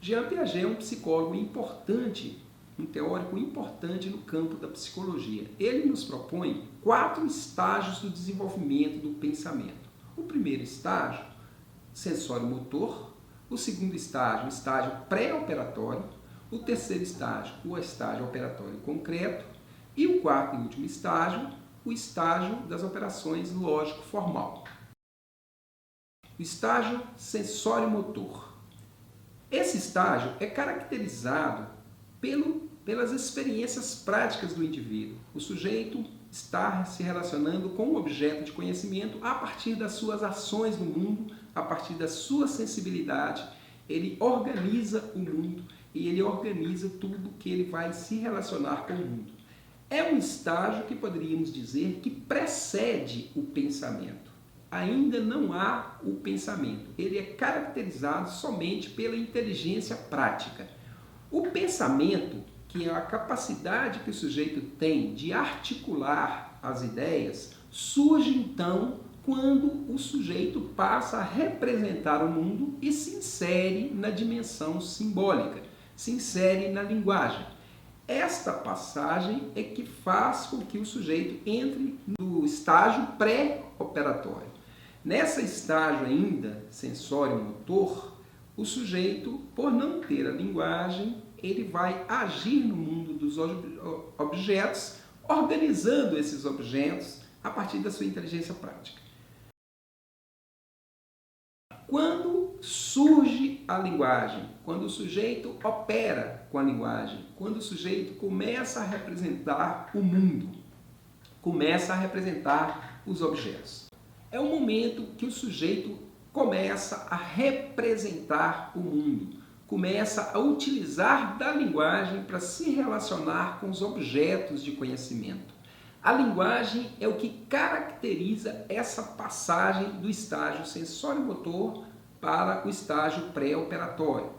Jean Piaget é um psicólogo importante, um teórico importante no campo da psicologia. Ele nos propõe 4 estágios do desenvolvimento do pensamento. O primeiro estágio, sensório-motor. O segundo estágio, o estágio pré-operatório. O terceiro estágio, o estágio operatório concreto. E o quarto e último estágio, o estágio das operações lógico-formal. O estágio sensório-motor. Esse estágio é caracterizado pelas experiências práticas do indivíduo. O sujeito está se relacionando com o objeto de conhecimento a partir das suas ações no mundo, a partir da sua sensibilidade. Ele organiza o mundo e ele organiza tudo que ele vai se relacionar com o mundo. É um estágio que poderíamos dizer que precede o pensamento. Ainda não há o pensamento. Ele é caracterizado somente pela inteligência prática. O pensamento, que é a capacidade que o sujeito tem de articular as ideias, surge então quando o sujeito passa a representar o mundo e se insere na dimensão simbólica, se insere na linguagem. Esta passagem é que faz com que o sujeito entre no estágio pré-operatório. Nesse estágio ainda, sensório-motor, o sujeito, por não ter a linguagem, ele vai agir no mundo dos objetos, organizando esses objetos a partir da sua inteligência prática. Quando surge a linguagem, quando o sujeito opera com a linguagem, quando o sujeito começa a representar o mundo, começa a representar os objetos. É o momento que o sujeito começa a representar o mundo, começa a utilizar da linguagem para se relacionar com os objetos de conhecimento. A linguagem é o que caracteriza essa passagem do estágio sensório-motor para o estágio pré-operatório.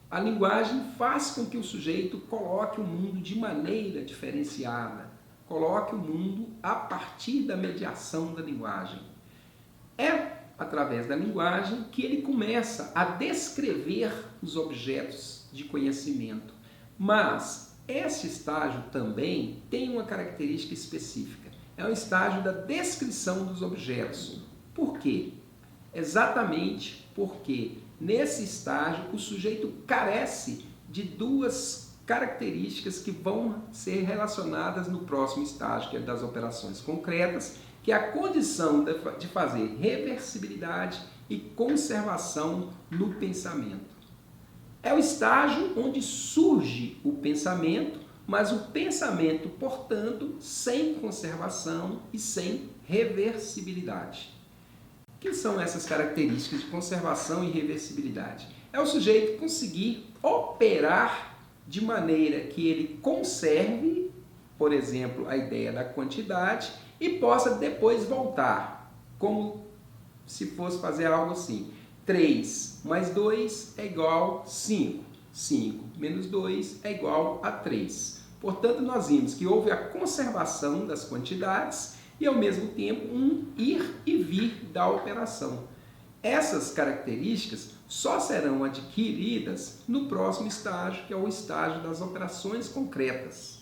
A linguagem faz com que o sujeito coloque o mundo de maneira diferenciada, coloque o mundo a partir da mediação da linguagem. É através da linguagem que ele começa a descrever os objetos de conhecimento. Mas esse estágio também tem uma característica específica. É o estágio da descrição dos objetos. Por quê? Exatamente porque nesse estágio o sujeito carece de 2 características que vão ser relacionadas no próximo estágio, que é das operações concretas, que é a condição de fazer reversibilidade e conservação no pensamento. É o estágio onde surge o pensamento, mas o pensamento, portanto, sem conservação e sem reversibilidade. O que são essas características de conservação e reversibilidade? É o sujeito conseguir operar de maneira que ele conserve, por exemplo, a ideia da quantidade e possa depois voltar, como se fosse fazer algo assim. 3 mais 2 é igual a 5. 5 menos 2 é igual a 3. Portanto, nós vimos que houve a conservação das quantidades e, ao mesmo tempo, um ir e vir da operação. Essas características só serão adquiridas no próximo estágio, que é o estágio das operações concretas.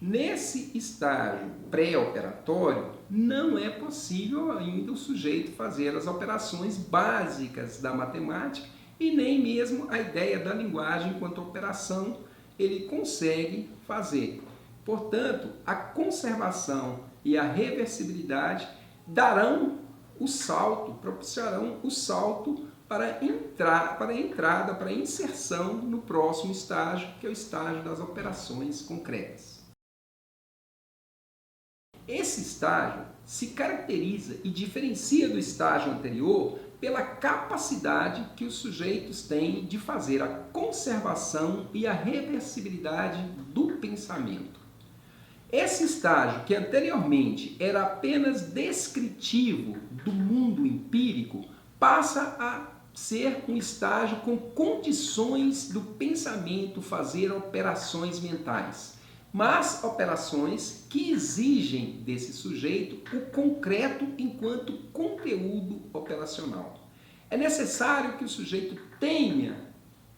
Nesse estágio pré-operatório, não é possível ainda o sujeito fazer as operações básicas da matemática e nem mesmo a ideia da linguagem enquanto operação ele consegue fazer. Portanto, a conservação e a reversibilidade darão o salto, propiciarão o salto para a entrada, para a inserção no próximo estágio, que é o estágio das operações concretas. Esse estágio se caracteriza e diferencia do estágio anterior pela capacidade que os sujeitos têm de fazer a conservação e a reversibilidade do pensamento. Esse estágio, que anteriormente era apenas descritivo do mundo empírico, passa a ser um estágio com condições do pensamento fazer operações mentais, mas operações que exigem desse sujeito o concreto enquanto conteúdo operacional. É necessário que o sujeito tenha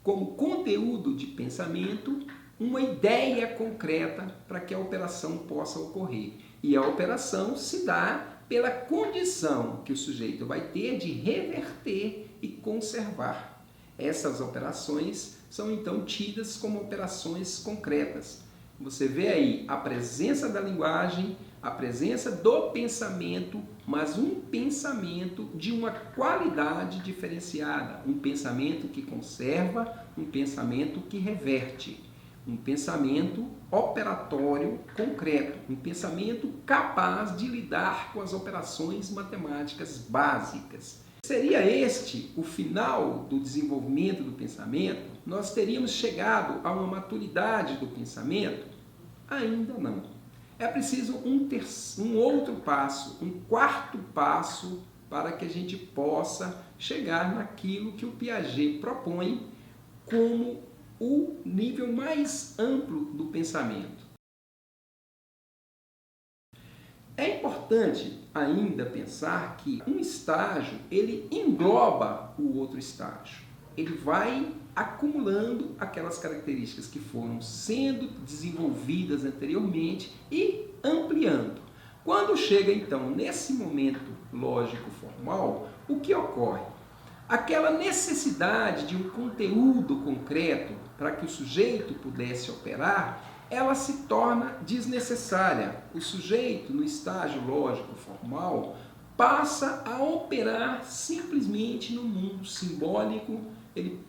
como conteúdo de pensamento uma ideia concreta para que a operação possa ocorrer. E a operação se dá pela condição que o sujeito vai ter de reverter e conservar. Essas operações são então tidas como operações concretas. Você vê aí a presença da linguagem, a presença do pensamento, mas um pensamento de uma qualidade diferenciada, um pensamento que conserva, um pensamento que reverte, um pensamento operatório concreto, um pensamento capaz de lidar com as operações matemáticas básicas. Seria este o final do desenvolvimento do pensamento? Nós teríamos chegado a uma maturidade do pensamento? Ainda não. É preciso um outro passo, um quarto passo, para que a gente possa chegar naquilo que o Piaget propõe como o nível mais amplo do pensamento. É importante ainda pensar que um estágio, ele engloba o outro estágio. Ele vai acumulando aquelas características que foram sendo desenvolvidas anteriormente e ampliando. Quando chega então nesse momento lógico formal, o que ocorre? Aquela necessidade de um conteúdo concreto para que o sujeito pudesse operar, ela se torna desnecessária. O sujeito, no estágio lógico formal, passa a operar simplesmente no mundo simbólico. Ele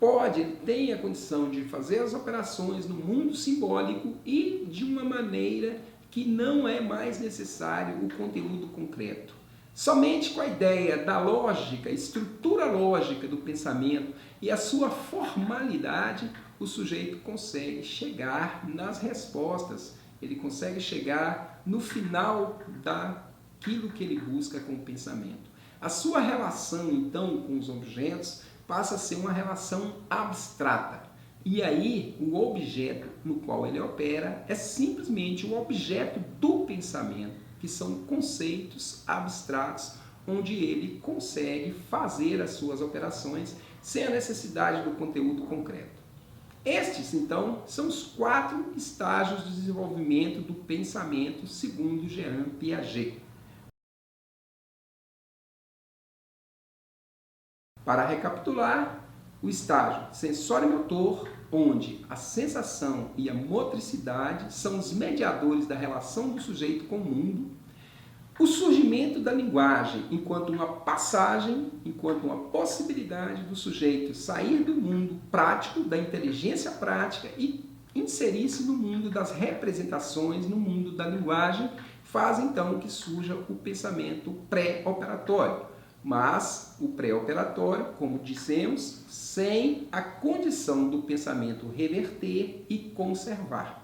tem a condição de fazer as operações no mundo simbólico e de uma maneira que não é mais necessário o conteúdo concreto. Somente com a ideia da lógica, estrutura lógica do pensamento e a sua formalidade, o sujeito consegue chegar nas respostas, ele consegue chegar no final daquilo que ele busca com o pensamento. A sua relação, então, com os objetos passa a ser uma relação abstrata. E aí, o objeto no qual ele opera é simplesmente o objeto do pensamento, que são conceitos abstratos, onde ele consegue fazer as suas operações sem a necessidade do conteúdo concreto. Estes, então, são os 4 estágios do desenvolvimento do pensamento, segundo Jean Piaget. Para recapitular, o estágio sensório-motor, onde a sensação e a motricidade são os mediadores da relação do sujeito com o mundo. O surgimento da linguagem enquanto uma passagem, enquanto uma possibilidade do sujeito sair do mundo prático, da inteligência prática e inserir-se no mundo das representações, no mundo da linguagem, faz então que surja o pensamento pré-operatório. Mas o pré-operatório, como dissemos, sem a condição do pensamento reverter e conservar.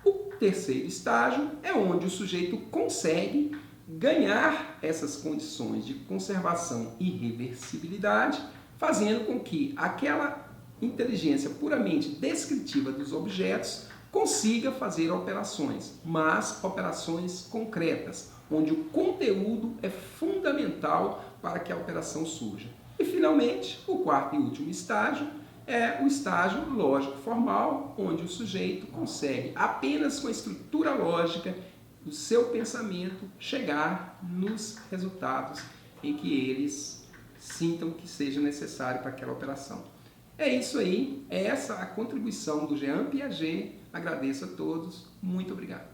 O terceiro estágio é onde o sujeito consegue ganhar essas condições de conservação e reversibilidade, fazendo com que aquela inteligência puramente descritiva dos objetos consiga fazer operações, mas operações concretas, onde o conteúdo é fundamental para que a operação surja. E, finalmente, o quarto e último estágio é o estágio lógico formal, onde o sujeito consegue, apenas com a estrutura lógica do seu pensamento, chegar nos resultados em que eles sintam que seja necessário para aquela operação. É isso aí, é essa a contribuição do Jean Piaget. Agradeço a todos, muito obrigado.